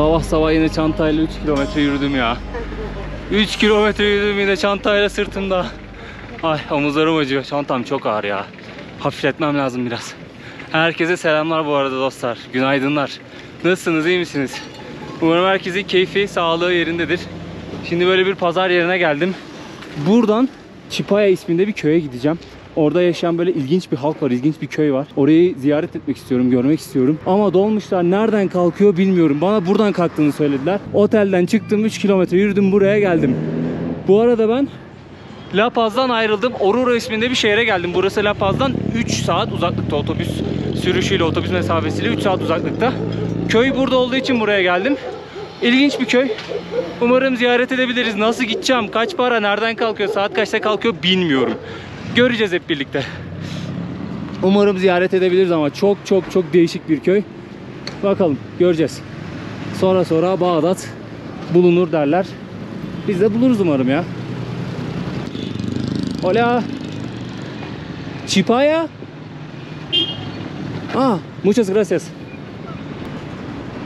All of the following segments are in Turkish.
Sabah sabah yine çantayla 3 kilometre yürüdüm ya. 3 kilometre yürüdüm yine çantayla sırtımda. Ay omuzlarım acıyor. Çantam çok ağır ya. Hafifletmem lazım biraz. Herkese selamlar bu arada dostlar. Günaydınlar. Nasılsınız, iyi misiniz? Umarım herkesin keyfi, sağlığı yerindedir. Şimdi böyle bir pazar yerine geldim. Buradan Çipaya isminde bir köye gideceğim. Orada yaşayan böyle ilginç bir halk var, ilginç bir köy var. Orayı ziyaret etmek istiyorum, görmek istiyorum. Ama dolmuşlar nereden kalkıyor bilmiyorum. Bana buradan kalktığını söylediler. Otelden çıktım, 3 kilometre yürüdüm, buraya geldim. Bu arada ben La Paz'dan ayrıldım. Oruro isminde bir şehre geldim. Burası La Paz'dan 3 saat uzaklıkta, otobüs sürüşüyle, otobüs mesafesiyle 3 saat uzaklıkta. Köy burada olduğu için buraya geldim. İlginç bir köy. Umarım ziyaret edebiliriz. Nasıl gideceğim? Kaç para? Nereden kalkıyor? Saat kaçta kalkıyor? Bilmiyorum. Göreceğiz hep birlikte. Umarım ziyaret edebiliriz ama çok değişik bir köy. Bakalım, göreceğiz. Sonra Bağdat bulunur derler. Biz de buluruz umarım ya. Hola. Chipaya. Muchas gracias.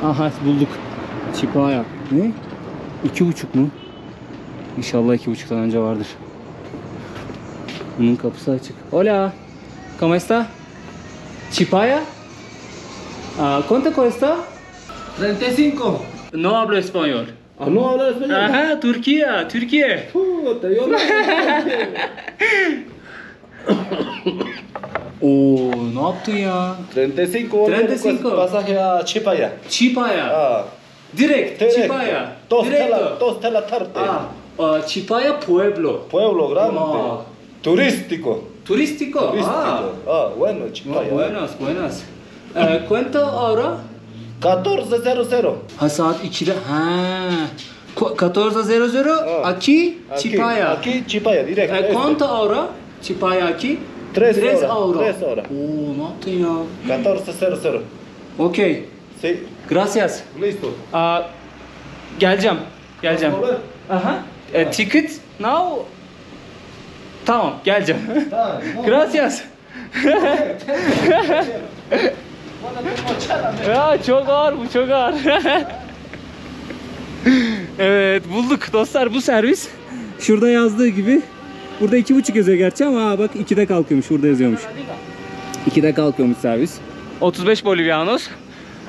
Aha, bulduk. Chipaya. Ne? 2,5 mu? İnşallah 2,5'tan önce vardır. Bunun kapısı açık. Hola. ¿Cómo está? Chipaya? ¿Cuánto cuesta? 35. No hablo español. No habla español. Aha, Türkiye. Puta, yo no. Oo, ne yaptın ya? 35. 35. Pasaje a Chipaya. Chipaya. Direkt. Chipaya. Dos Directo. de la tarde. Chipaya Pueblo. Pueblo grande. Turístico. Turístico. Bueno, Chipaya. Buenas. ¿Cuánto ahora? 14:00. Ha, saat 2'de. 14:00 aquí Chipaya. Aquí Chipaya, directo. ¿Cuánto ahora? Chipaya aquí? 3 3 horas. euro. 3 horas. Oo, ne yaptın ya? 14:00. Okey. Sí. Gracias. Listo. Geleceğim. Olur. Aha. Ticket now. Tamam, geleceğim. Tamam. Gracias. Ya çok ağır bu, çok ağır. Evet, bulduk dostlar, bu servis. Şurada yazdığı gibi. Burada 2,5 yazıyor gerçi ama bak 2'de kalkıyormuş, burada yazıyormuş. 2'de kalkıyormuş servis. 35 Bolivianos.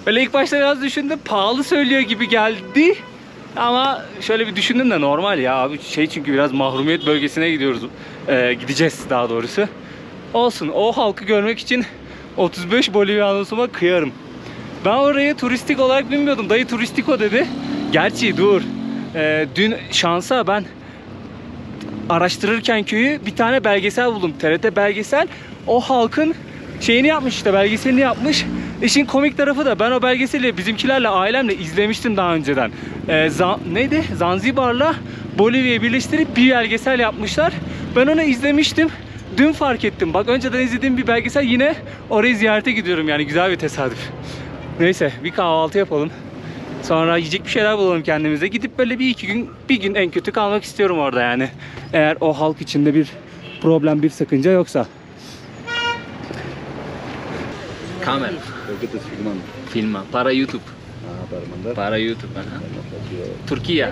Öyle ilk başta biraz düşündüm, pahalı söylüyor gibi geldi. Ama şöyle bir düşündüm de normal ya abi, çünkü biraz mahrumiyet bölgesine gidiyoruz. Gideceğiz daha doğrusu. Olsun, o halkı görmek için 35 Bolivianos'uma kıyarım. Ben orayı turistik olarak bilmiyordum. Dayı turistiko dedi. Gerçi dur. Dün şansa ben araştırırken köyü bir tane belgesel buldum. TRT belgesel. O halkın şeyini yapmış işte, belgeselini yapmış. İşin komik tarafı da ben o belgeseli bizimkilerle, ailemle izlemiştim daha önceden. Neydi? Zanzibar'la Bolivya'yı birleştirip bir belgesel yapmışlar. Ben onu izlemiştim. Dün fark ettim. Bak, önceden izlediğim bir belgesel, yine orayı ziyarete gidiyorum yani, güzel bir tesadüf. Neyse, bir kahvaltı yapalım. Sonra yiyecek bir şeyler bulalım kendimize. Gidip böyle bir gün en kötü kalmak istiyorum orada yani. Eğer o halk içinde bir problem, bir sakınca yoksa. Kamera. ¿Por qué estás filmando? Filma. Para YouTube. Para mandar. Para YouTube. Türkiye.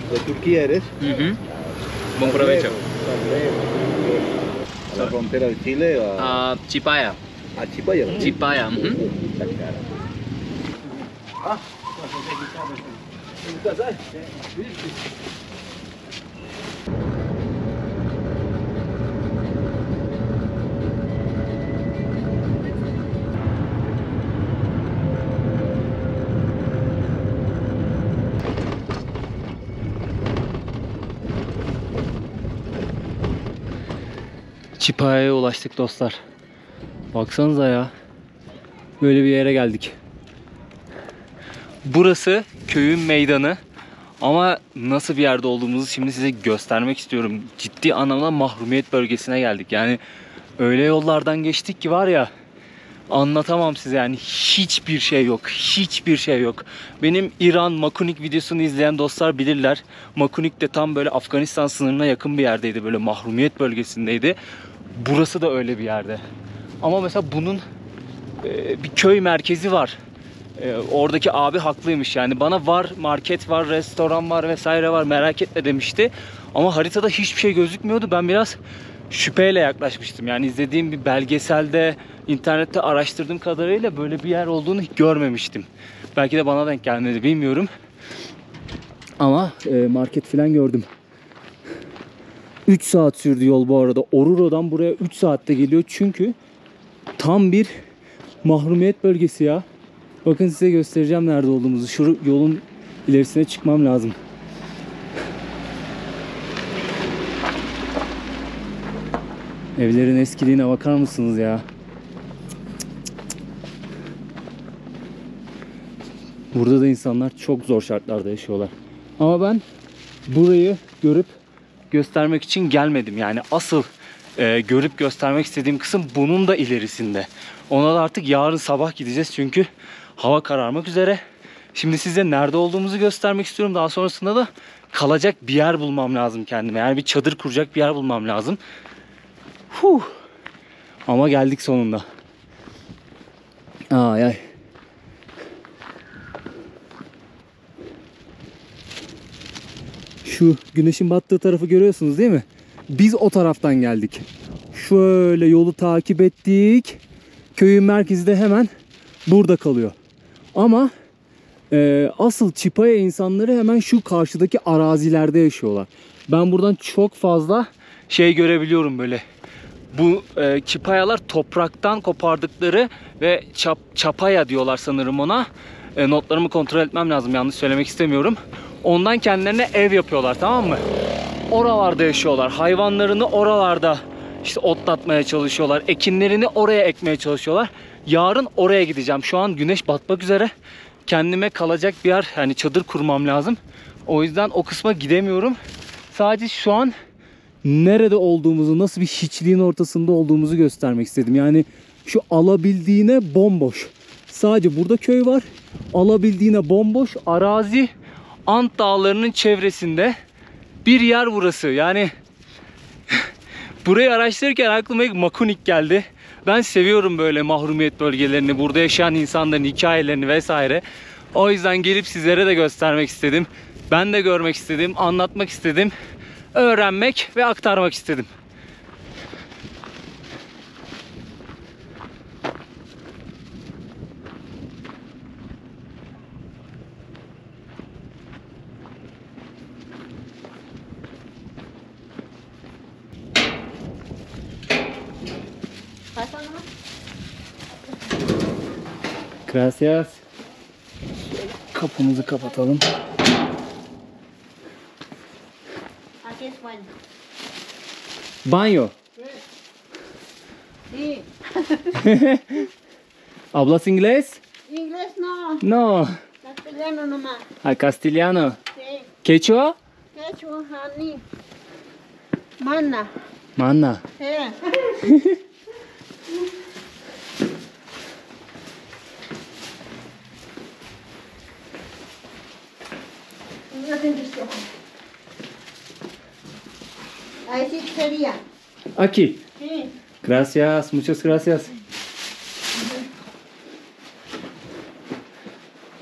¿De Turquía eres? Buen provecho. ¿A la frontera de Chile? Chipaya. ¿A Chipaya? Chipaya. Çipaya'ya ulaştık dostlar. Baksanıza ya. Böyle bir yere geldik. Burası köyün meydanı. Ama nasıl bir yerde olduğumuzu şimdi size göstermek istiyorum. Ciddi anlamda mahrumiyet bölgesine geldik. Yani öyle yollardan geçtik ki var ya, anlatamam size yani, hiçbir şey yok. Hiçbir şey yok. Benim İran Makunik videosunu izleyen dostlar bilirler. Makunik de tam böyle Afganistan sınırına yakın bir yerdeydi. Böyle mahrumiyet bölgesindeydi. Burası da öyle bir yerde. Ama mesela bunun bir köy merkezi var. Oradaki abi haklıymış yani, bana var market var, restoran var vesaire var, merak etme demişti. Ama haritada hiçbir şey gözükmüyordu. Ben biraz şüpheyle yaklaşmıştım. Yani izlediğim bir belgeselde, internette araştırdığım kadarıyla böyle bir yer olduğunu hiç görmemiştim. Belki de bana denk gelmedi, bilmiyorum. Ama market falan gördüm. 3 saat sürdü yol bu arada. Oruro''dan buraya 3 saatte geliyor. Çünkü tam bir mahrumiyet bölgesi ya. Bakın size göstereceğim nerede olduğumuzu. Şu yolun ilerisine çıkmam lazım. Evlerin eskiliğine bakar mısınız ya? Burada da insanlar çok zor şartlarda yaşıyorlar. Ama ben burayı görüp göstermek için gelmedim. Yani asıl görüp göstermek istediğim kısım bunun da ilerisinde. Ona da artık yarın sabah gideceğiz çünkü hava kararmak üzere. Şimdi size nerede olduğumuzu göstermek istiyorum. Daha sonrasında da kalacak bir yer bulmam lazım kendime. Yani bir çadır kuracak bir yer bulmam lazım. Ama geldik sonunda. Ay ay. Şu güneşin battığı tarafı görüyorsunuz değil mi? Biz o taraftan geldik. Şöyle yolu takip ettik. Köyün merkezi de hemen burada kalıyor. Ama asıl Çipaya insanları hemen şu karşıdaki arazilerde yaşıyorlar. Ben buradan çok fazla şey görebiliyorum böyle. Bu Çipayalar topraktan kopardıkları ve çapaya diyorlar sanırım ona. Notlarımı kontrol etmem lazım, yanlış söylemek istemiyorum. Ondan kendilerine ev yapıyorlar, tamam mı? Oralarda yaşıyorlar. Hayvanlarını oralarda işte otlatmaya çalışıyorlar. Ekinlerini oraya ekmeye çalışıyorlar. Yarın oraya gideceğim. Şu an güneş batmak üzere. Kendime kalacak bir yer, yani çadır kurmam lazım. O yüzden o kısma gidemiyorum. Sadece şu an nerede olduğumuzu, nasıl bir hiçliğin ortasında olduğumuzu göstermek istedim. Yani şu alabildiğine bomboş. Sadece burada köy var. Alabildiğine bomboş arazi. Ant Dağları'nın çevresinde bir yer burası. Yani burayı araştırırken aklıma ilk Makunik geldi. Ben seviyorum böyle mahrumiyet bölgelerini, burada yaşayan insanların hikayelerini vesaire. O yüzden gelip sizlere de göstermek istedim. Ben de görmek istedim, anlatmak istedim. Öğrenmek ve aktarmak istedim. Gracias. Kapımızı kapatalım. Aquí es bueno. Banyo. Sí. ¿Hablas inglés? Inglés no. No. Castellano nomás. Al castellano. Sí. ¿Quechua? Quechua, hani. Mana. Manna. Sí. Ahí sí sería. Aquí. Sí. Gracias, muchas gracias.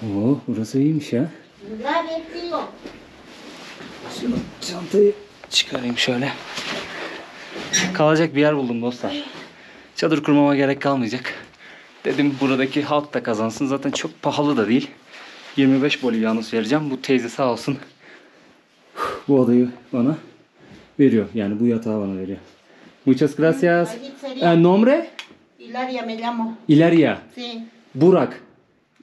Oo, burası iyiymiş ya. La vestido. Şunu çantayı çıkarayım şöyle. Kalacak bir yer buldum dostlar. Çadır kurmama gerek kalmayacak. Dedim buradaki halk da kazansın. Zaten çok pahalı da değil. 25 bolivianos vereceğim. Bu teyze sağ olsun bu odayı bana veriyor. Yani bu yatağı bana veriyor. Muchas gracias. Nombre? Hilaria me llamo. Ilaria. Sí. Burak.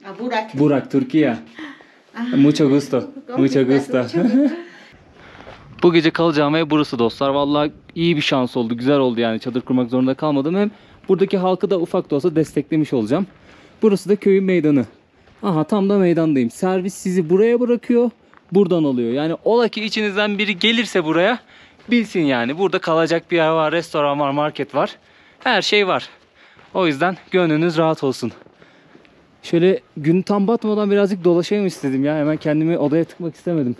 A Burak. Burak, Türkiye. Mucho gusto. Mucho gusto. Bu gece kalacağım ev burası dostlar. Vallahi iyi bir şans oldu. Güzel oldu yani. Çadır kurmak zorunda kalmadım. Hem buradaki halkı da ufak da olsa desteklemiş olacağım. Burası da köyün meydanı. Aha, tam da meydandayım. Servis sizi buraya bırakıyor. Buradan alıyor. Yani ola ki içinizden biri gelirse buraya, bilsin yani. Burada kalacak bir yer var. Restoran var. Market var. Her şey var. O yüzden gönlünüz rahat olsun. Şöyle gün tam batmadan birazcık dolaşayım istedim ya. Hemen kendimi odaya tıkmak istemedim.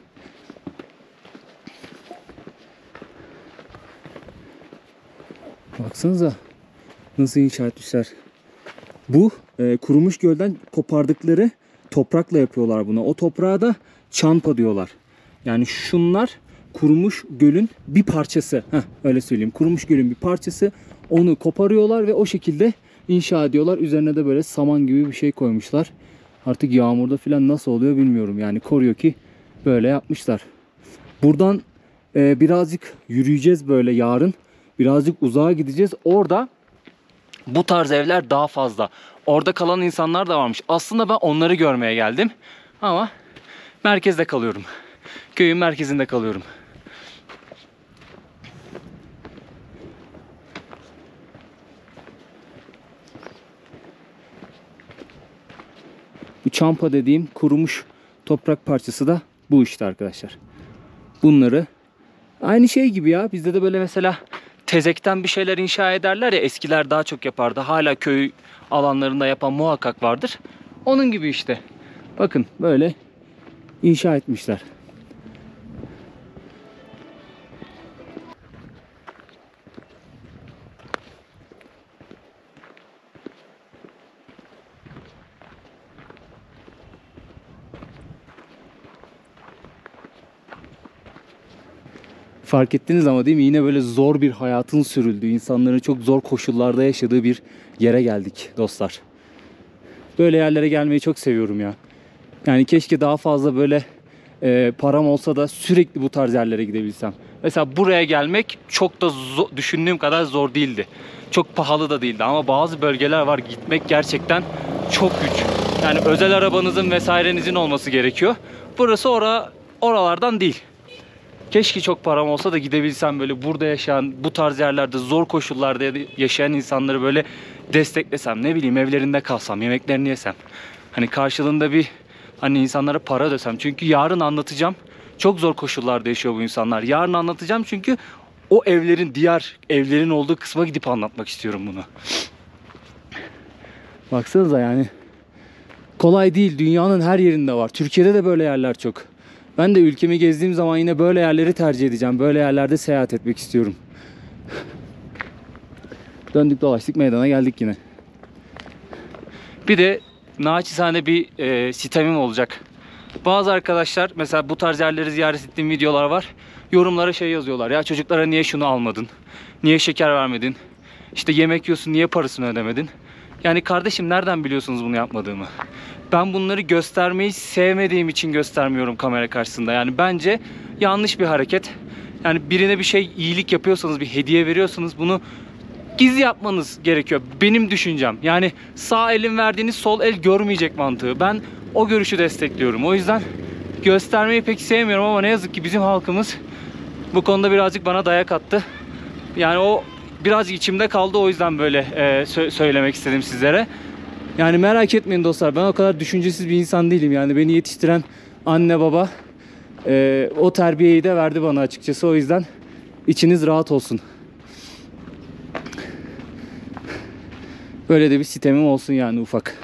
Baksanıza nasıl inşa etmişler. Bu kurumuş gölden kopardıkları toprakla yapıyorlar bunu. O toprağa da çanpa diyorlar. Yani şunlar kurumuş gölün bir parçası. Öyle söyleyeyim. Kurumuş gölün bir parçası. Onu koparıyorlar ve o şekilde inşa ediyorlar. Üzerine de böyle saman gibi bir şey koymuşlar. Artık yağmurda falan nasıl oluyor bilmiyorum. Yani koruyor ki böyle yapmışlar. Buradan birazcık yürüyeceğiz böyle yarın. Birazcık uzağa gideceğiz. Orada bu tarz evler daha fazla. Orada kalan insanlar da varmış. Aslında ben onları görmeye geldim. Ama merkezde kalıyorum. Köyün merkezinde kalıyorum. Bu çampa dediğim kurumuş toprak parçası da bu işte arkadaşlar. Bunları aynı şey gibi ya. Bizde de böyle mesela tezekten bir şeyler inşa ederler ya. Eskiler daha çok yapardı. Hala köy alanlarında yapan muhakkak vardır. Onun gibi işte. Bakın böyle inşa etmişler. Fark ettiniz ama değil mi? Yine böyle zor bir hayatın sürüldüğü, insanların çok zor koşullarda yaşadığı bir yere geldik dostlar. Böyle yerlere gelmeyi çok seviyorum ya. Yani keşke daha fazla böyle param olsa da sürekli bu tarz yerlere gidebilsem. Mesela buraya gelmek çok da düşündüğüm kadar zor değildi. Çok pahalı da değildi ama bazı bölgeler var, gitmek gerçekten çok güç. Yani özel arabanızın vesairenizin olması gerekiyor. Burası oralardan değil. Keşke çok param olsa da gidebilsem, böyle burada yaşayan, bu tarz yerlerde zor koşullarda yaşayan insanları böyle desteklesem, ne bileyim evlerinde kalsam, yemeklerini yesem. Hani karşılığında bir hani insanlara para ödesem. Çünkü yarın anlatacağım. Çok zor koşullarda yaşıyor bu insanlar. Yarın anlatacağım çünkü o evlerin, diğer evlerin olduğu kısma gidip anlatmak istiyorum bunu. Baksanıza yani. Kolay değil. Dünyanın her yerinde var. Türkiye'de de böyle yerler çok. Ben de ülkemi gezdiğim zaman yine böyle yerleri tercih edeceğim. Böyle yerlerde seyahat etmek istiyorum. Döndük dolaştık, meydana geldik yine. Bir de naçizane bir sitemim olacak. Bazı arkadaşlar mesela bu tarz yerleri ziyaret ettiğim videolar var. Yorumlara şey yazıyorlar. Ya çocuklara niye şunu almadın? Niye şeker vermedin? İşte yemek yiyorsun, niye parasını ödemedin? Yani kardeşim, nereden biliyorsunuz bunu yapmadığımı? Ben bunları göstermeyi sevmediğim için göstermiyorum kamera karşısında. Yani bence yanlış bir hareket. Yani birine bir şey iyilik yapıyorsanız, bir hediye veriyorsanız bunu gizli yapmanız gerekiyor. Benim düşüncem. Yani sağ elin verdiğiniz sol el görmeyecek mantığı. Ben o görüşü destekliyorum. O yüzden göstermeyi pek sevmiyorum ama ne yazık ki bizim halkımız bu konuda birazcık bana dayak attı. Yani o birazcık içimde kaldı. O yüzden böyle söylemek istedim sizlere. Yani merak etmeyin dostlar. Ben o kadar düşüncesiz bir insan değilim. Yani beni yetiştiren anne baba o terbiyeyi de verdi bana açıkçası. O yüzden içiniz rahat olsun. Böyle de bir sitemim olsun yani, ufak.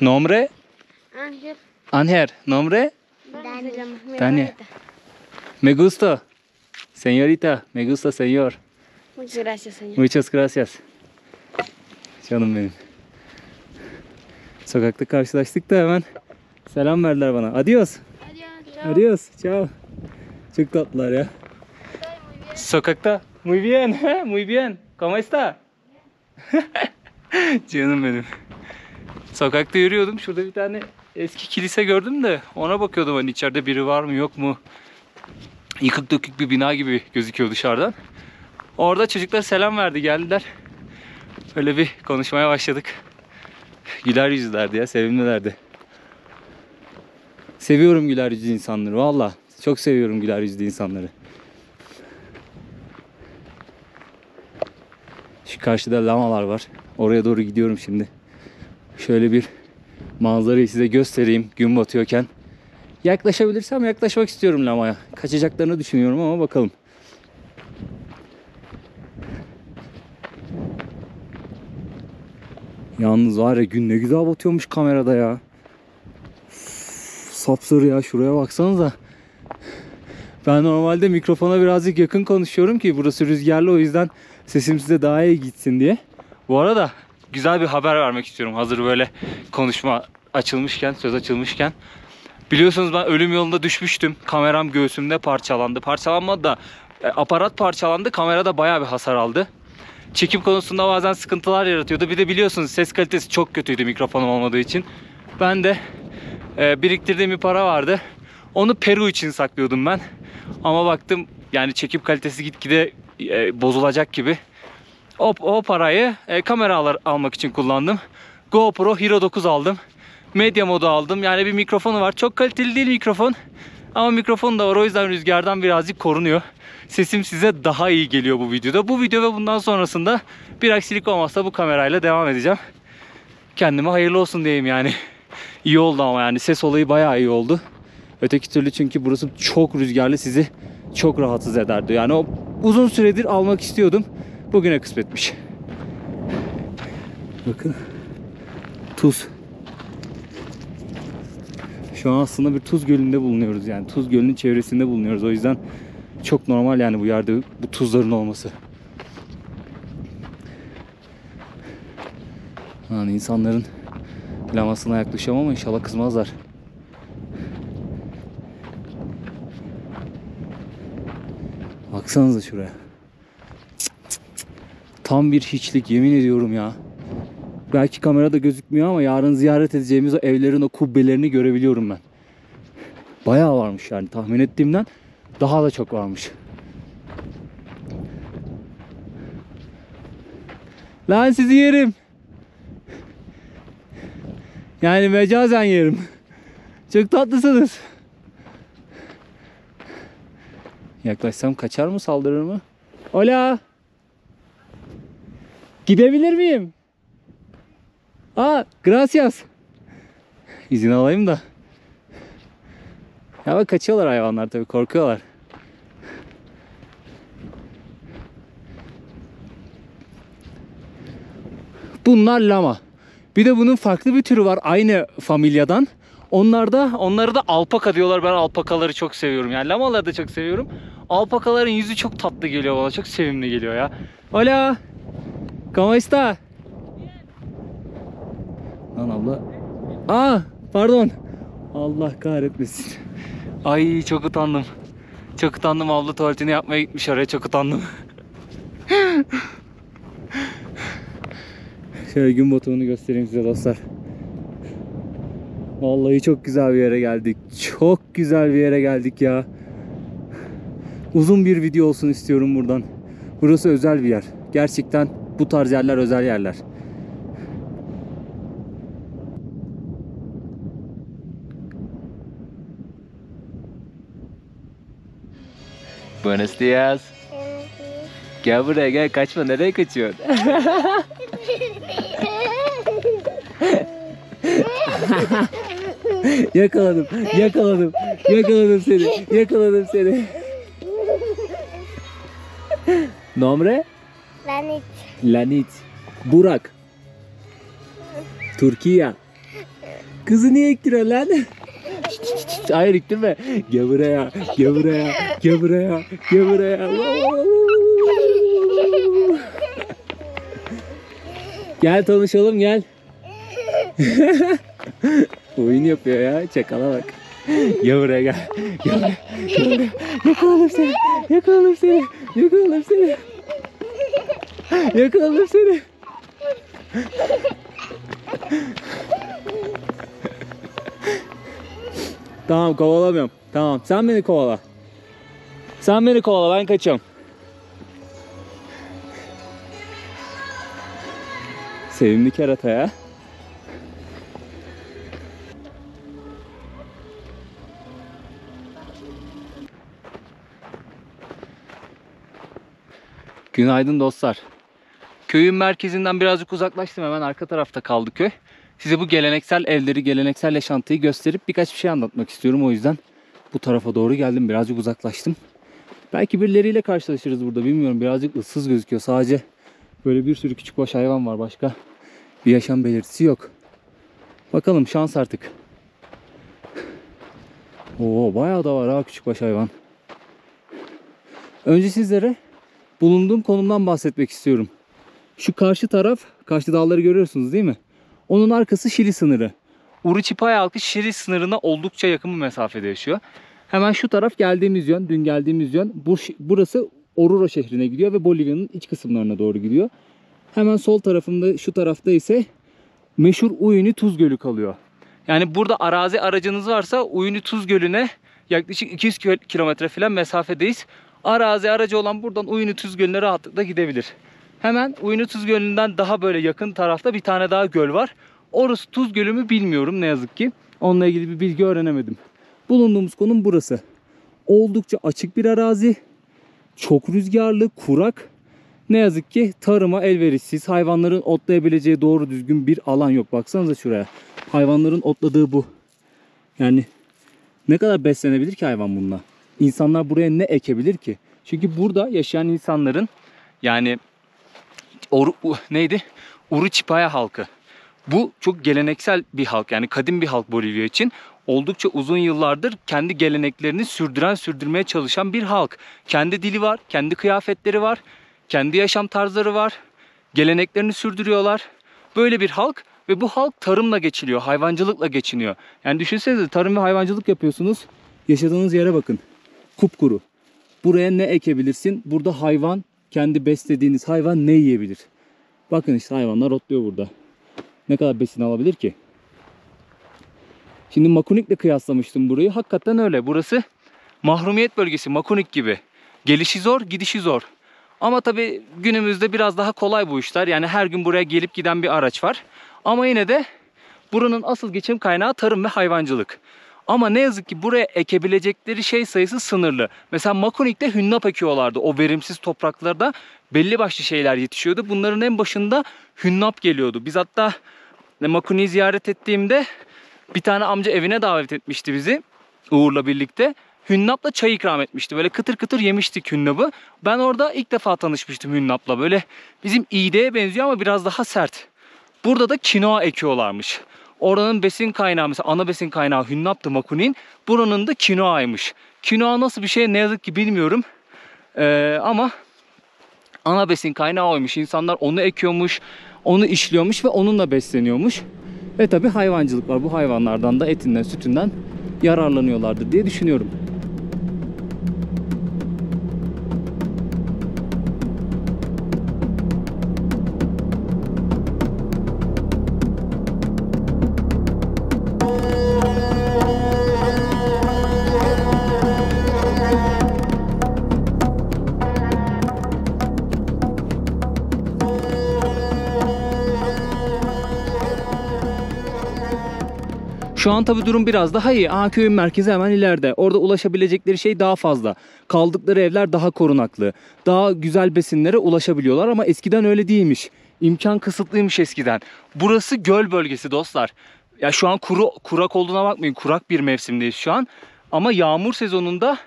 Nombre? Ángel. Ángel. Nombre? Dani. Se llama. Mi Dani. hermanita. Me gusta. Señorita. Me gusta señor. Muchas gracias, señor. Muchas gracias. Canım benim. Sokakta karşılaştık da hemen selam verdiler bana. Adios. Adiós. Adios. Ciao. Çok tatlılar ya. Sokakta. Muy bien. Muy bien. ¿Cómo está? Canım benim. Sokakta yürüyordum. Şurada bir tane eski kilise gördüm de ona bakıyordum, hani içeride biri var mı yok mu. Yıkık dökük bir bina gibi gözüküyor dışarıdan. Orada çocuklar selam verdi, geldiler. Öyle bir konuşmaya başladık. Güler yüzlülerdi ya, sevimlilerdi. Seviyorum güler yüzlü insanları valla. Çok seviyorum güler yüzlü insanları. Şu karşıda lamalar var. Oraya doğru gidiyorum şimdi. Şöyle bir manzarayı size göstereyim gün batıyorken. Yaklaşabilirsem yaklaşmak istiyorum lamaya. Kaçacaklarını düşünüyorum ama bakalım. Yalnız var ya gün ne güzel batıyormuş kamerada ya. Sapsarı ya, şuraya baksanıza. Ben normalde mikrofona birazcık yakın konuşuyorum ki burası rüzgarlı, o yüzden sesim size daha iyi gitsin diye. Bu arada güzel bir haber vermek istiyorum hazır böyle konuşma açılmışken, söz açılmışken. Biliyorsunuz ben ölüm yolunda düşmüştüm. Kameram göğsümde parçalandı. Parçalanmadı da aparat parçalandı. Kamerada bayağı bir hasar aldı. Çekim konusunda bazen sıkıntılar yaratıyordu. Bir de biliyorsunuz ses kalitesi çok kötüydü mikrofonum olmadığı için. Ben de biriktirdiğim bir para vardı. Onu Peru için saklıyordum ben. Ama baktım yani çekim kalitesi gitgide bozulacak gibi. O parayı kamera almak için kullandım. GoPro Hero 9 aldım. Medya modu aldım. Yani bir mikrofonu var. Çok kaliteli değil mikrofon. Ama mikrofon da var. O yüzden rüzgardan birazcık korunuyor. Sesim size daha iyi geliyor bu videoda. Bu video ve bundan sonrasında bir aksilik olmazsa bu kamerayla devam edeceğim. Kendime hayırlı olsun diyeyim yani. İyi oldu ama yani ses olayı bayağı iyi oldu. Öteki türlü çünkü burası çok rüzgarlı, sizi çok rahatsız ederdi. Yani o uzun süredir almak istiyordum. Bugüne kısmetmiş. Bakın. Tuz. Şu an aslında bir tuz gölünde bulunuyoruz yani. Tuz gölünün çevresinde bulunuyoruz. O yüzden çok normal yani bu yerde bu tuzların olması. Yani insanların lamasına yaklaşamam ama inşallah kızmazlar. Baksanıza şuraya. Tam bir hiçlik, yemin ediyorum ya. Belki kamerada gözükmüyor ama yarın ziyaret edeceğimiz o evlerin o kubbelerini görebiliyorum ben. Bayağı varmış yani, tahmin ettiğimden daha da çok varmış. Lan sizi yerim. Yani mecazen yerim. Çok tatlısınız. Yaklaşsam kaçar mı, saldırır mı? Hola. Gidebilir miyim? Gracias. İzin alayım da. Ya bak, kaçıyorlar hayvanlar tabii, korkuyorlar. Bunlar lama. Bir de bunun farklı bir türü var aynı familyadan. Onları da alpaka diyorlar. Ben alpakaları çok seviyorum. Yani lamaları da çok seviyorum. Alpakaların yüzü çok tatlı geliyor bana. Çok sevimli geliyor ya. Hola. ¿Cómo está? Lan abla. Pardon. Allah kahretmesin. Ay çok utandım. Çok utandım, abla tuvaletini yapmaya gitmiş oraya, çok utandım. Şöyle gün batımını göstereyim size dostlar. Vallahi çok güzel bir yere geldik. Çok güzel bir yere geldik ya. Uzun bir video olsun istiyorum buradan. Burası özel bir yer. Gerçekten bu tarz yerler özel yerler. Buenos dias. Gel buraya gel, kaçma, nereye kaçıyorsun? Yakaladım seni. Nombre? Lanit. Burak. Türkiye. Kızı niye iktiriyorsun lan? Hayır, iktirme. Gel buraya. Gel tanışalım, gel. Oyun yapıyor ya, çakala bak. Gel buraya gel. Yakalarım seni. Tamam, kovalamıyorum. Tamam, sen beni kovala. Ben kaçıyorum. Sevimli kerata ya. Günaydın dostlar. Köyün merkezinden birazcık uzaklaştım. Hemen arka tarafta kaldı köy. Size bu geleneksel evleri, geleneksel yaşantıyı gösterip birkaç bir şey anlatmak istiyorum. O yüzden bu tarafa doğru geldim. Birazcık uzaklaştım. Belki birileriyle karşılaşırız burada. Bilmiyorum. Birazcık ıssız gözüküyor. Sadece böyle bir sürü küçükbaş hayvan var. Başka bir yaşam belirtisi yok. Bakalım, şans artık. Oo, bayağı da var ha küçükbaş hayvan. Önce sizlere bulunduğum konumdan bahsetmek istiyorum. Şu karşı taraf, karşı dağları görüyorsunuz değil mi? Onun arkası Şili sınırı. Uruçipay halkı Şili sınırına oldukça yakın bir mesafede yaşıyor. Hemen şu taraf geldiğimiz yön, dün geldiğimiz yön. Burası Oruro şehrine gidiyor ve Bolivya'nın iç kısımlarına doğru gidiyor. Hemen sol tarafımda, şu tarafta ise meşhur Uyuni Tuz Gölü kalıyor. Yani burada arazi aracınız varsa Uyuni Tuz Gölü'ne yaklaşık 200 kilometre falan mesafedeyiz. Arazi aracı olan buradan Uyuni Tuz Gölü'ne rahatlıkla gidebilir. Hemen Uyuni Tuz Gölü'nden daha böyle yakın tarafta bir tane daha göl var. Orası Tuz Gölü mü bilmiyorum ne yazık ki. Onunla ilgili bir bilgi öğrenemedim. Bulunduğumuz konum burası. Oldukça açık bir arazi. Çok rüzgarlı, kurak. Ne yazık ki tarıma elverişsiz. Hayvanların otlayabileceği doğru düzgün bir alan yok. Baksanıza şuraya. Hayvanların otladığı bu. Yani ne kadar beslenebilir ki hayvan bununla? İnsanlar buraya ne ekebilir ki? Çünkü burada yaşayan insanların, yani Uruçipaya halkı. Bu çok geleneksel bir halk, yani kadim bir halk Bolivya için. Oldukça uzun yıllardır kendi geleneklerini sürdürmeye çalışan bir halk. Kendi dili var, kendi kıyafetleri var, kendi yaşam tarzları var. Geleneklerini sürdürüyorlar. Böyle bir halk ve bu halk tarımla geçiniyor, hayvancılıkla geçiniyor. Yani düşünsenize, tarım ve hayvancılık yapıyorsunuz. Yaşadığınız yere bakın. Kupkuru. Buraya ne ekebilirsin? Burada hayvan, kendi beslediğiniz hayvan ne yiyebilir? Bakın işte hayvanlar otluyor burada. Ne kadar besin alabilir ki? Şimdi Makunik'le kıyaslamıştım burayı. Hakikaten öyle. Burası mahrumiyet bölgesi, Makunik gibi. Gelişi zor, gidişi zor. Ama tabii günümüzde biraz daha kolay bu işler. Yani her gün buraya gelip giden bir araç var. Ama yine de buranın asıl geçim kaynağı tarım ve hayvancılık. Ama ne yazık ki buraya ekebilecekleri şey sayısı sınırlı. Mesela Makunik'te hünnap ekiyorlardı. O verimsiz topraklarda belli başlı şeyler yetişiyordu. Bunların en başında hünnap geliyordu. Biz hatta Makunik'i ziyaret ettiğimde bir tane amca evine davet etmişti bizi, Uğur'la birlikte. Hünnapla çay ikram etmişti. Böyle kıtır kıtır yemiştik hünnapı. Ben orada ilk defa tanışmıştım hünnapla. Böyle bizim iğdeye benziyor ama biraz daha sert. Burada da kinoa ekiyorlarmış. Oranın besin kaynağı, mesela ana besin kaynağı hünnaptı Makunik'in. Buranın da kinoaymış. Kinoa nasıl bir şey ne yazık ki bilmiyorum. Ama ana besin kaynağı oymuş. İnsanlar onu ekiyormuş, onu işliyormuş ve onunla besleniyormuş. Ve tabii hayvancılık var. Bu hayvanlardan da etinden, sütünden yararlanıyorlardır diye düşünüyorum. Şu an tabii durum biraz daha iyi. Köyün merkezi hemen ileride. Orada ulaşabilecekleri şey daha fazla. Kaldıkları evler daha korunaklı. Daha güzel besinlere ulaşabiliyorlar ama eskiden öyle değilmiş. İmkan kısıtlıymış eskiden. Burası göl bölgesi dostlar. Ya şu an kurak olduğuna bakmayın. Kurak bir mevsimdeyiz şu an. Ama yağmur sezonunda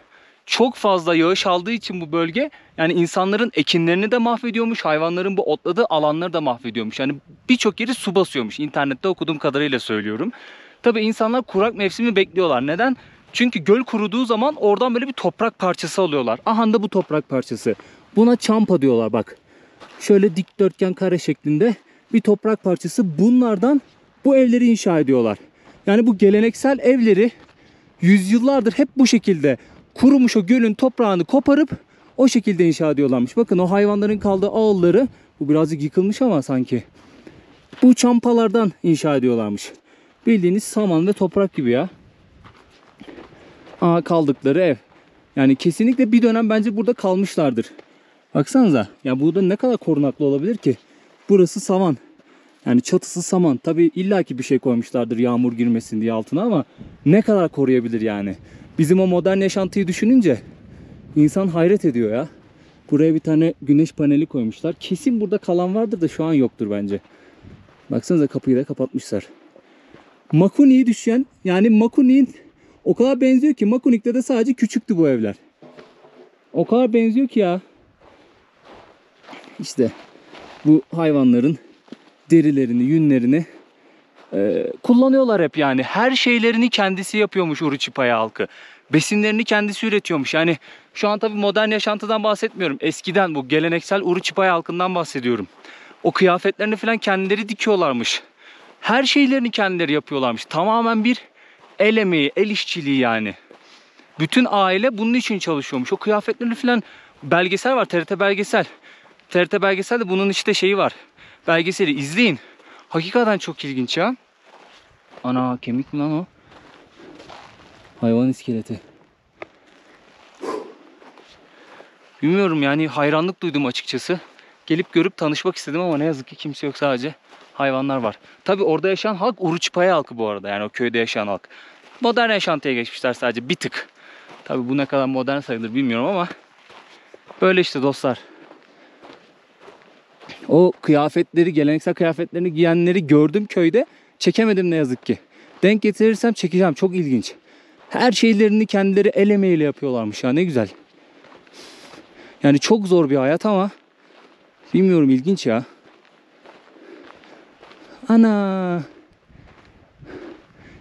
çok fazla yağış aldığı için bu bölge, yani insanların ekinlerini de mahvediyormuş. Hayvanların bu otladığı alanları da mahvediyormuş. Yani birçok yeri su basıyormuş. İnternette okuduğum kadarıyla söylüyorum. Tabii insanlar kurak mevsimi bekliyorlar. Neden? Çünkü göl kuruduğu zaman oradan böyle bir toprak parçası alıyorlar. Aha da bu toprak parçası. Buna çampa diyorlar bak. Şöyle dikdörtgen kare şeklinde bir toprak parçası. Bunlardan bu evleri inşa ediyorlar. Yani bu geleneksel evleri yüzyıllardır hep bu şekilde kurumuş o gölün toprağını koparıp o şekilde inşa ediyorlarmış. Bakın o hayvanların kaldığı ağılları, bu birazcık yıkılmış ama sanki. Bu çampalardan inşa ediyorlarmış. Bildiğiniz saman ve toprak gibi ya. Kaldıkları ev. Yani kesinlikle bir dönem bence burada kalmışlardır. Baksanıza. Ya burada ne kadar korunaklı olabilir ki? Burası saman. Yani çatısı saman. Tabii illaki bir şey koymuşlardır yağmur girmesin diye altına ama ne kadar koruyabilir yani? Bizim o modern yaşantıyı düşününce insan hayret ediyor ya. Buraya bir tane güneş paneli koymuşlar. Kesin burada kalan vardır da şu an yoktur bence. Baksanıza kapıyı da kapatmışlar. Makuni'yi düşen, yani Makuni'nin o kadar benziyor ki, Makunik'te de sadece küçüktü bu evler. O kadar benziyor ki ya. İşte bu hayvanların derilerini, yünlerini kullanıyorlar hep yani. Her şeylerini kendisi yapıyormuş Uruçipaya halkı. Besinlerini kendisi üretiyormuş. Yani şu an tabii modern yaşantıdan bahsetmiyorum. Eskiden bu geleneksel Uruçipaya halkından bahsediyorum. O kıyafetlerini falan kendileri dikiyorlarmış. Her şeylerini kendileri yapıyorlarmış. Tamamen bir el emeği, el işçiliği yani. Bütün aile bunun için çalışıyormuş. O kıyafetlerini falan, belgesel var, TRT belgesel. TRT belgeselde bunun işte şeyi var. Belgeseli izleyin. Hakikaten çok ilginç ya. Ana, kemik mi lan o? Hayvan iskeleti. Bilmiyorum yani, hayranlık duydum açıkçası. Gelip görüp tanışmak istedim ama ne yazık ki kimse yok, sadece hayvanlar var. Tabi orada yaşayan halk Uruçipaya halkı bu arada, yani o köyde yaşayan halk. Modern yaşantıya geçmişler sadece bir tık. Tabi bu ne kadar modern sayılır bilmiyorum ama böyle işte dostlar. O kıyafetleri, geleneksel kıyafetlerini giyenleri gördüm köyde. Çekemedim ne yazık ki. Denk getirirsem çekeceğim, çok ilginç. Her şeylerini kendileri el emeğiyle yapıyorlarmış ya, ne güzel. Yani çok zor bir hayat ama bilmiyorum, ilginç ya. Ana!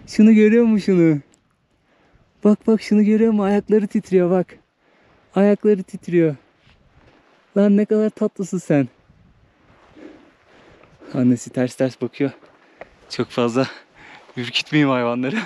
Şunu görüyor musun şunu? Bak bak, şunu görüyor musun? Ayakları titriyor bak. Ayakları titriyor. Lan ne kadar tatlısın sen. Annesi ters ters bakıyor. Çok fazla ürkütmeyeyim hayvanları.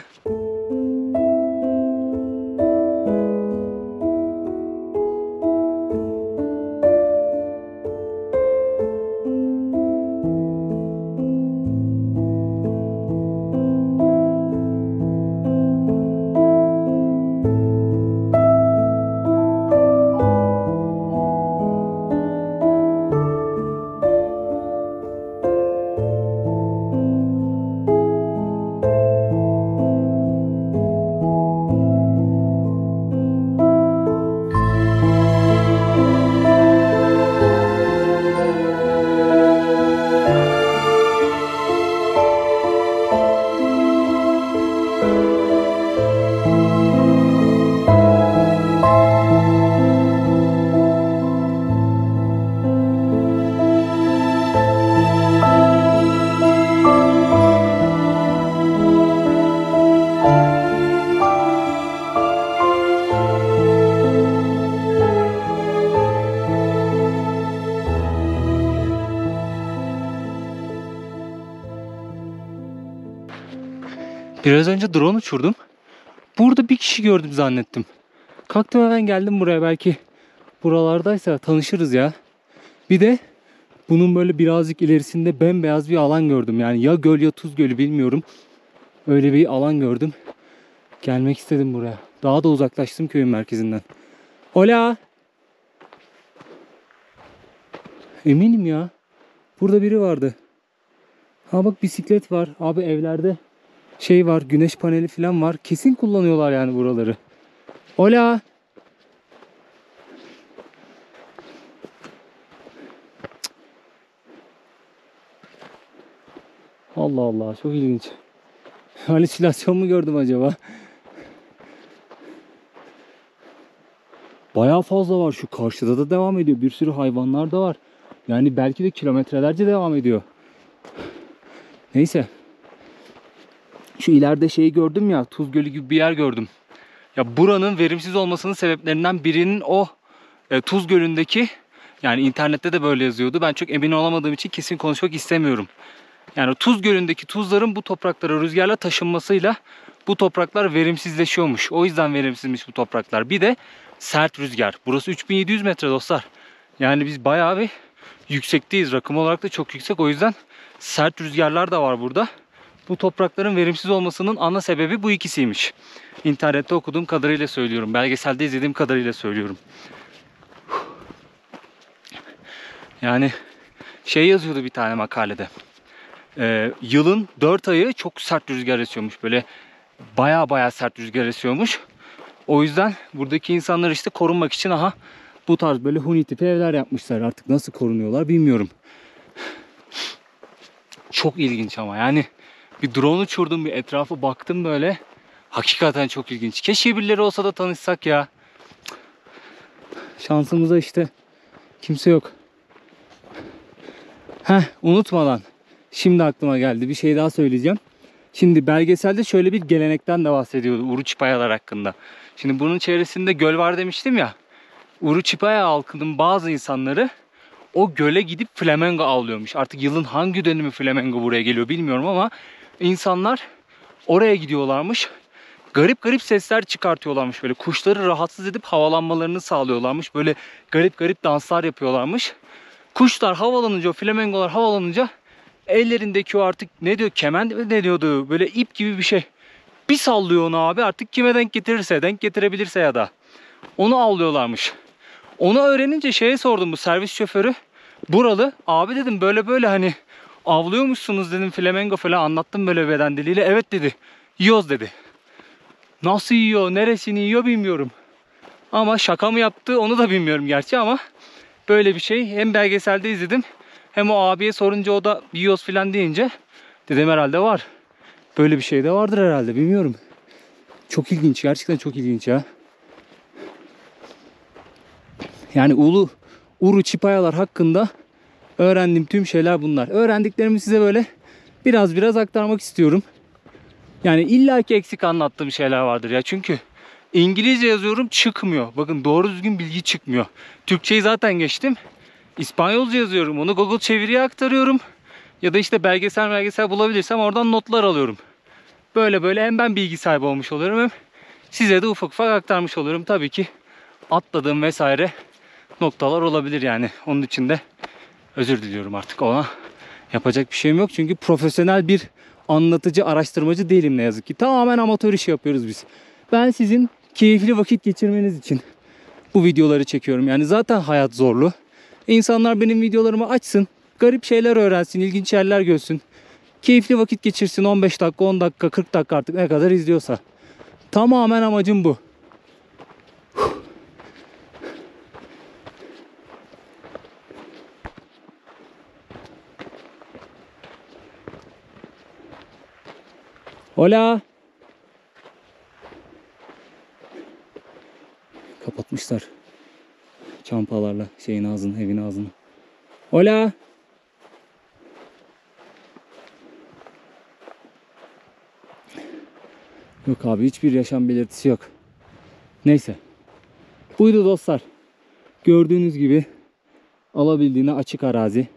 Biraz önce drone uçurdum. Burada bir kişi gördüm zannettim. Kalktım hemen geldim buraya, belki buralardaysa tanışırız ya. Bir de bunun böyle birazcık ilerisinde bembeyaz bir alan gördüm. Yani ya göl ya tuz gölü bilmiyorum. Öyle bir alan gördüm. Gelmek istedim buraya. Daha da uzaklaştım köyün merkezinden. Hola. Eminim ya. Burada biri vardı. Ha bak, bisiklet var. Abi evlerde şey var, güneş paneli falan var. Kesin kullanıyorlar yani buraları. Hola. Allah Allah, çok ilginç. Halüsinasyon mu gördüm acaba? Bayağı fazla var. Şu karşıda da devam ediyor. Bir sürü hayvanlar da var. Yani belki de kilometrelerce devam ediyor. Neyse. Şu ileride şeyi gördüm ya, Tuz Gölü gibi bir yer gördüm. Ya buranın verimsiz olmasının sebeplerinden birinin o Tuz Gölü'ndeki, yani internette de böyle yazıyordu. Ben çok emin olamadığım için kesin konuşmak istemiyorum. Yani Tuz Gölü'ndeki tuzların bu topraklara rüzgarla taşınmasıyla bu topraklar verimsizleşiyormuş. O yüzden verimsizmiş bu topraklar. Bir de sert rüzgar. Burası 3700 metre dostlar. Yani biz bayağı bir yüksekteyiz. Rakım olarak da çok yüksek. O yüzden sert rüzgarlar da var burada. Bu toprakların verimsiz olmasının ana sebebi bu ikisiymiş. İnternette okuduğum kadarıyla söylüyorum. Belgeselde izlediğim kadarıyla söylüyorum. Yani şey yazıyordu bir tane makalede. Yılın 4 ayı çok sert rüzgar esiyormuş. Böyle baya sert rüzgar esiyormuş. O yüzden buradaki insanlar işte korunmak için bu tarz böyle huni tipi evler yapmışlar. Artık nasıl korunuyorlar bilmiyorum. Çok ilginç ama yani bir drone uçurdum, bir etrafa baktım böyle. Hakikaten çok ilginç. Keşke birileri olsa da tanışsak ya. Şansımıza işte kimse yok. Unutmadan şimdi aklıma geldi, bir şey daha söyleyeceğim. Şimdi belgeselde şöyle bir gelenekten de bahsediyordu Uruçipayalar hakkında. Şimdi bunun çevresinde göl var demiştim ya. Uruçipaya halkının bazı insanları o göle gidip flamengo avlıyormuş. Artık yılın hangi dönemi flamengo buraya geliyor bilmiyorum ama insanlar oraya gidiyorlarmış. Garip garip sesler çıkartıyorlarmış böyle. Kuşları rahatsız edip havalanmalarını sağlıyorlarmış. Böyle garip garip danslar yapıyorlarmış. Kuşlar havalanınca, o flamengolar havalanınca ellerindeki o artık ne diyor, kemen ne diyordu, böyle ip gibi bir şey. Bir sallıyor onu abi, artık kime denk getirirse, denk getirebilirse ya da. Onu avlıyorlarmış. Onu öğrenince şeye sordum, bu servis şoförü buralı. Abi dedim böyle böyle hani avlıyormuşsunuz dedim, flamengo falan anlattım böyle beden diliyle. Evet dedi, yiyoruz dedi. Nasıl yiyor, neresini yiyor bilmiyorum. Ama şaka mı yaptı onu da bilmiyorum gerçi ama böyle bir şey hem belgeselde izledim hem o abiye sorunca o da yiyoruz falan deyince dedim herhalde var. Böyle bir şey de vardır herhalde, bilmiyorum. Çok ilginç, gerçekten çok ilginç ya. Yani Uruçipayalar hakkında öğrendiğim tüm şeyler bunlar. Öğrendiklerimi size böyle biraz aktarmak istiyorum. Yani illaki eksik anlattığım şeyler vardır ya. Çünkü İngilizce yazıyorum çıkmıyor. Bakın doğru düzgün bilgi çıkmıyor. Türkçeyi zaten geçtim. İspanyolca yazıyorum. Onu Google çeviriye aktarıyorum. Ya da işte belgesel bulabilirsem oradan notlar alıyorum. Böyle böyle hem ben bilgi sahibi olmuş oluyorum hem size de ufak ufak aktarmış oluyorum. Tabii ki atladığım vesaire noktalar olabilir yani. Onun için de özür diliyorum artık, ona yapacak bir şeyim yok. Çünkü profesyonel bir anlatıcı, araştırmacı değilim ne yazık ki. Tamamen amatör iş yapıyoruz biz. Ben sizin keyifli vakit geçirmeniz için bu videoları çekiyorum. Yani zaten hayat zorlu. İnsanlar benim videolarımı açsın, garip şeyler öğrensin, ilginç yerler görsün. Keyifli vakit geçirsin, 15 dakika, 10 dakika, 40 dakika artık ne kadar izliyorsa. Tamamen amacım bu. Hola. Kapatmışlar çampalarla şeyin ağzını, evin ağzını. Hola. Yok abi, hiçbir yaşam belirtisi yok. Neyse. Buydu dostlar. Gördüğünüz gibi alabildiğine açık arazi.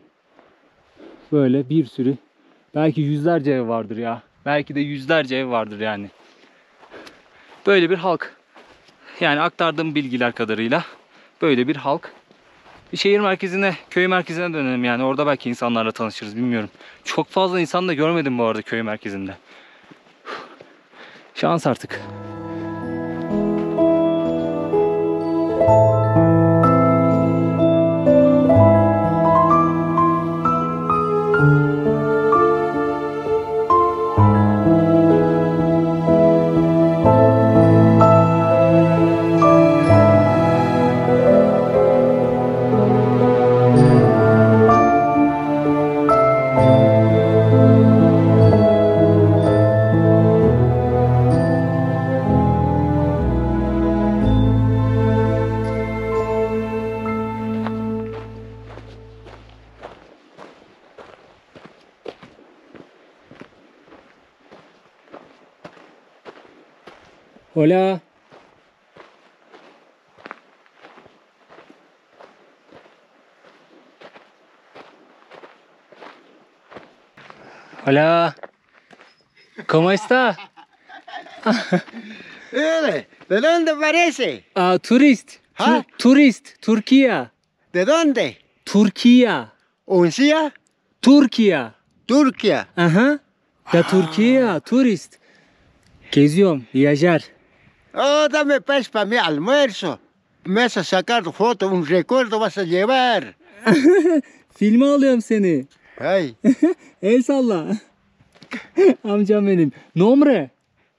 Böyle bir sürü, belki yüzlerce ev vardır ya. Belki de yüzlerce ev vardır yani. Böyle bir halk. Yani aktardığım bilgiler kadarıyla böyle bir halk. Bir şehir merkezine, köy merkezine dönelim yani. Orada belki insanlarla tanışırız, bilmiyorum. Çok fazla insan da görmedim bu arada köy merkezinde. Şans artık. Hola. Hola. ¿Cómo está? ¿De dónde parece? Turist. ¿Ah? Turist. Turquía. ¿De dónde? Turquía. ¿Uncia? Turquía. Turquía. Ajá. De Turquía. Turist. Geziyorum. Viajar. Oh, dame paz para mi almuerzo. Me vas a sacar foto, un recuerdo vas a llevar. Filme alıyorum seni. Ay, El salla. Amcam benim. Nombre?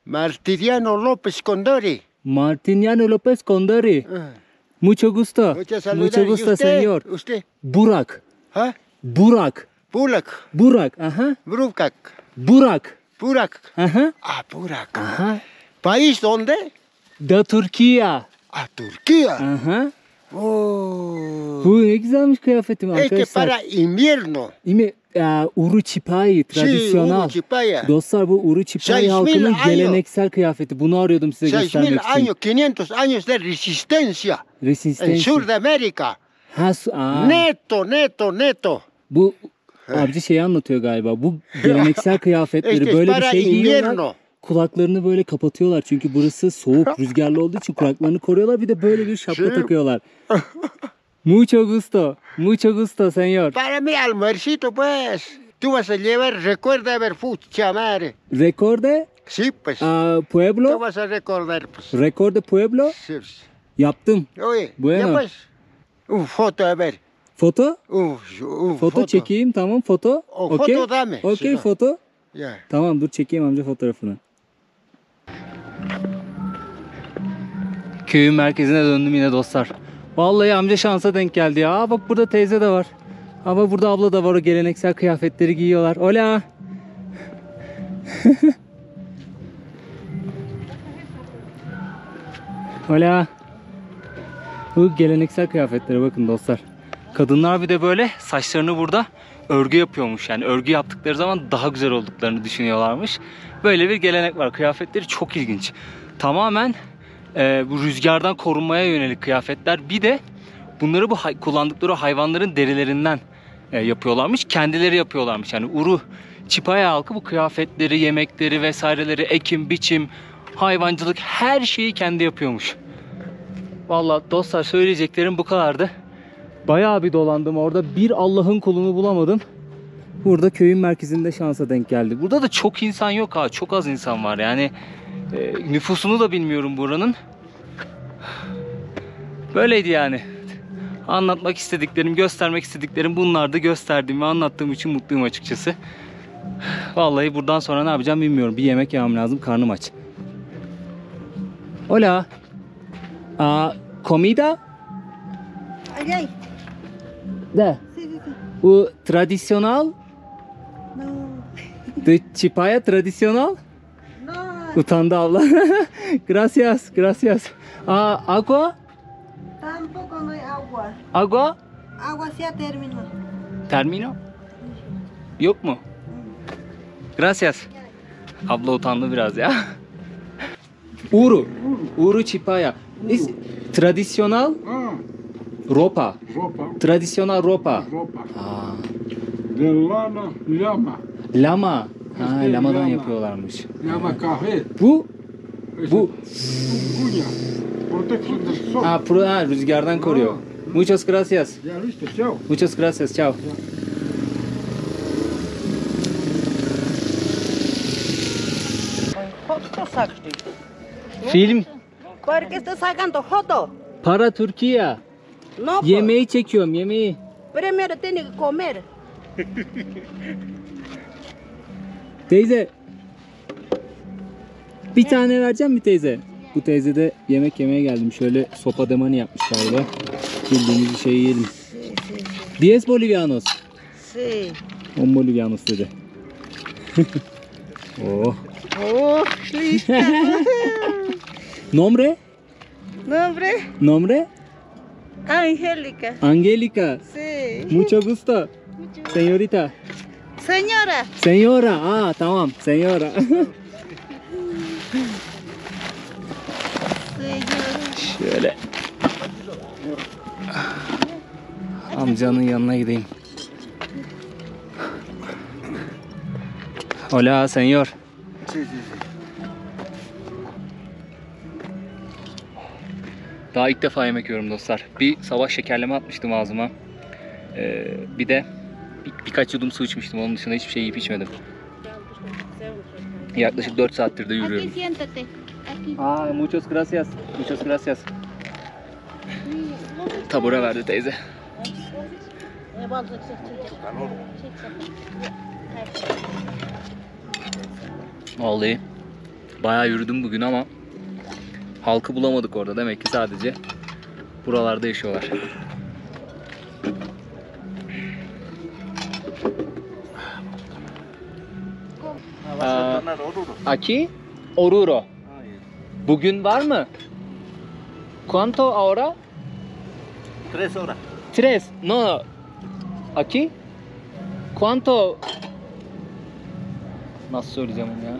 Martiriano López Condori. Martiniano López Condori. Mucho gusto. Muchas Mucho saludos. gusto, ¿Y usted? señor. ¿Usted? Burak. ¿Ah? Burak. Bulak. Burak. Ajá. Brukak. Burak. Burak. Ajá. Ah, Burak. Ajá. ¿País dónde? Da Türkiye. Ah, Turquía. Aha. Oh. Bu ne güzelmiş kıyafetim Este arkadaşlar. para invierno. Yine Uru Çipai tradisyonel. Sí, Chipaya. Dostlar bu Uru Çipai 6000 halkının años. geleneksel kıyafeti. Bunu arıyordum size 6000 göstermek için. años, 500 años de resistencia en Resistencia. Sudamérica. Ha, Neto, neto, neto. Bu abici şeyi anlatıyor galiba. Bu geleneksel kıyafetleri Este es böyle bir para şey giyiyorlar. invierno. Kulaklarını böyle kapatıyorlar. Çünkü burası soğuk, rüzgarlı olduğu için kulaklarını koruyorlar. Bir de böyle bir şapka Sí. takıyorlar. Mucho gusto. Mucho gusto, señor. Para mi almuercito, pues. Tú vas a llevar, recuerda ver pucha madre. Recorde Sí, pues. Tú Pueblo. vas a recordar, pues. Recorde Pueblo. Sí. Yaptım. Oye, Bueno. ya pues. Un foto, a ver. Foto. Un Foto çekeyim, tamam, foto. O, Okey. foto dame. Okey, Sí. foto. Ya. Tamam, dur çekeyim amca fotoğrafını. Köyün merkezine döndüm yine dostlar. Vallahi amca şansa denk geldi ya. Aa, bak burada teyze de var. Ama burada abla da var, o geleneksel kıyafetleri giyiyorlar. Hola. Hola. Bu geleneksel kıyafetlere bakın dostlar. Kadınlar bir de böyle saçlarını burada örgü yapıyormuş. Yani örgü yaptıkları zaman daha güzel olduklarını düşünüyorlarmış. Böyle bir gelenek var. Kıyafetleri çok ilginç. Tamamen bu rüzgardan korunmaya yönelik kıyafetler. Bir de bunları bu kullandıkları hayvanların derilerinden yapıyorlarmış. Kendileri yapıyorlarmış. Yani Uru Çipaya halkı bu kıyafetleri, yemekleri vesaireleri, ekim, biçim, hayvancılık her şeyi kendi yapıyormuş. Vallahi dostlar söyleyeceklerim bu kadardı. Bayağı bir dolandım orada. Bir Allah'ın kulunu bulamadım. Burada köyün merkezinde şansa denk geldi. Burada da çok insan yok ha. Çok az insan var. Yani nüfusunu da bilmiyorum buranın. Böyleydi yani. Anlatmak istediklerim, göstermek istediklerim bunlardı. Gösterdiğim ve anlattığım için mutluyum açıkçası. Vallahi buradan sonra ne yapacağım bilmiyorum. Bir yemek yemem lazım. Karnım aç. Hola. Comida? Allá hay. De. Sí, sí, sí. Bu tradisyonel. No. De Çipaya tradisyonel. No. Utandı abla. Gracias, gracias. Agua? Tampoco no hay agua. Agua? Agua sí a término. Termino? Yok mu? Gracias. Abla utandı biraz ya. Uru. Uru Çipaya. Tradisyonel ropa. Ropa, Tradisyonel ropa. ropa. Aa, De lana, llama. lama. Ha, İşte lamadan lama. yapıyorlarmış. Llama café. Bu bu Cuña. Protección del sol. rüzgardan koruyor. Muchas gracias. Ya listo, chao. Muchas gracias. Chao. Foto sacaste. Film ¿Por qué estás sacando foto? para Türkiye. No. pues. Yemeği çekiyorum, yemeği. Primero tiene que comer. Teyze. Bir tane vereceğim mi teyze? Bu teyze de yemek yemeye geldim. Şöyle sopa de mani yapmış galiba. Bildiğimiz bir şey yiyelim. 10 bolivianos. Sí. 10 bolivianos dedi. Oh. Oh, listo. Nombre? Nombre, Nombre? Angélica. Angelica. Sí. Mucho gusto. Señorita. Señora. Señora. Aa tamam. Señora. Şöyle. Amcanın yanına gideyim. Hola, señor. Sí, sí, sí. Daha ilk defa yemek yiyorum dostlar. Bir sabah şekerleme atmıştım ağzıma. Bir de birkaç yudum su içmiştim. Onun dışında hiçbir şey yiyip içmedim. Yaklaşık 4 saattir de yürüyorum. Aquí siéntate. Aquí. Muchas gracias. Muchas gracias. Tabure verdi teyze. Vallahi bayağı yürüdüm bugün ama halkı bulamadık orada. Demek ki sadece Buralarda yaşıyorlar. Aquí Oruro. Bugün var mı? ¿Cuánto ahora? 3 horas. Tres. No. Aquí? ¿Cuánto? Nasıl söyleyeceğim onu ya?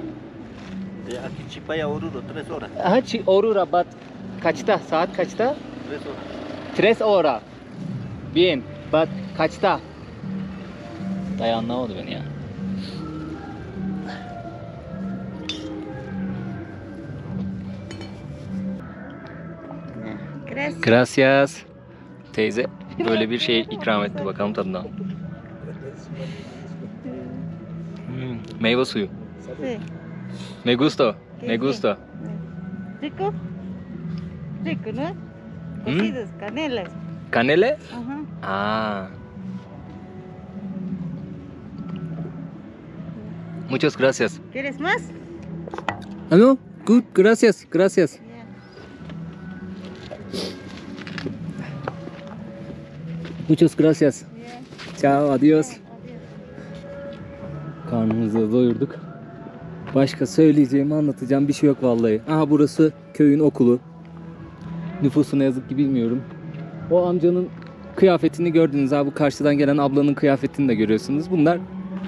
De aquí Chipaya Oruro, 3 horas. Aha, Oruro, but kaçta? Saat kaçta? 3 horas. 3 hora. Bien. But kaçta? Dayı anlamadı beni ya. Gracias. Gracias. Teyze böyle bir şey ikram etti. Bakalım tadına. Meyve suyu. Sí. Me gusta. Sí, Me sí. gusta. Rico. Rico, ¿no? Cocidos, canelas. Canele? Ajá. Aa. Muchas gracias. ¿Quieres más? No, good. Gracias. Gracias. Ya. Muchas gracias. Ya. Ciao, adios. Adiós. Karnımızı doyurduk. Başka söyleyeceğim, anlatacağım bir şey yok vallahi. Aha, burası köyün okulu. Nüfusu ne yazık ki bilmiyorum. O amcanın kıyafetini gördünüz ha. Bu karşıdan gelen ablanın kıyafetini de görüyorsunuz. Bunlar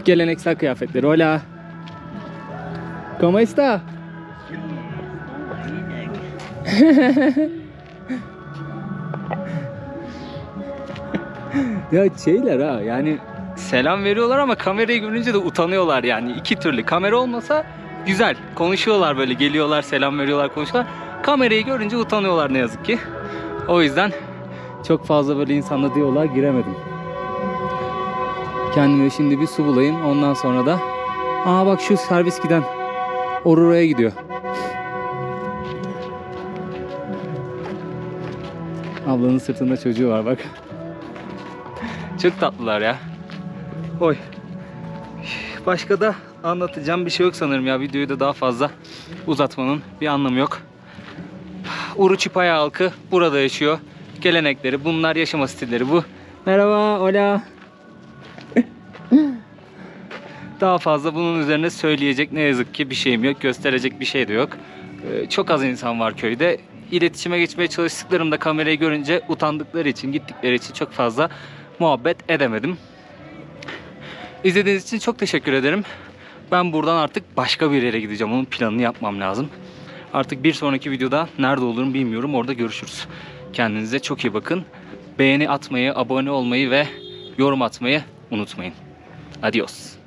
geleneksel kıyafetleri. Hola. ¿Cómo está? Ya şeyler ha, yani selam veriyorlar ama kamerayı görünce de utanıyorlar yani. İki türlü. Kamera olmasa güzel. Konuşuyorlar böyle, geliyorlar, selam veriyorlar, konuşuyorlar. Kamerayı görünce utanıyorlar ne yazık ki. O yüzden çok fazla böyle insanla diyaloğa giremedim. Kendime şimdi bir su bulayım. Ondan sonra da aa bak, şu servis giden Orura'ya gidiyor. Ablanın sırtında çocuğu var bak. Çok tatlılar ya. Oy. Başka da anlatacağım bir şey yok sanırım ya. Videoyu da daha fazla uzatmanın bir anlamı yok. Uruçipaya halkı burada yaşıyor. Gelenekleri bunlar, yaşama stilleri bu. Merhaba, hola. Daha fazla bunun üzerine söyleyecek ne yazık ki bir şeyim yok. Gösterecek bir şey de yok. Çok az insan var köyde. İletişime geçmeye çalıştıklarımda kamerayı görünce utandıkları için, gittikleri için çok fazla muhabbet edemedim. İzlediğiniz için çok teşekkür ederim. Ben buradan artık başka bir yere gideceğim. Onun planını yapmam lazım. Artık bir sonraki videoda nerede olurum bilmiyorum. Orada görüşürüz. Kendinize çok iyi bakın. Beğeni atmayı, abone olmayı ve yorum atmayı unutmayın. Adios.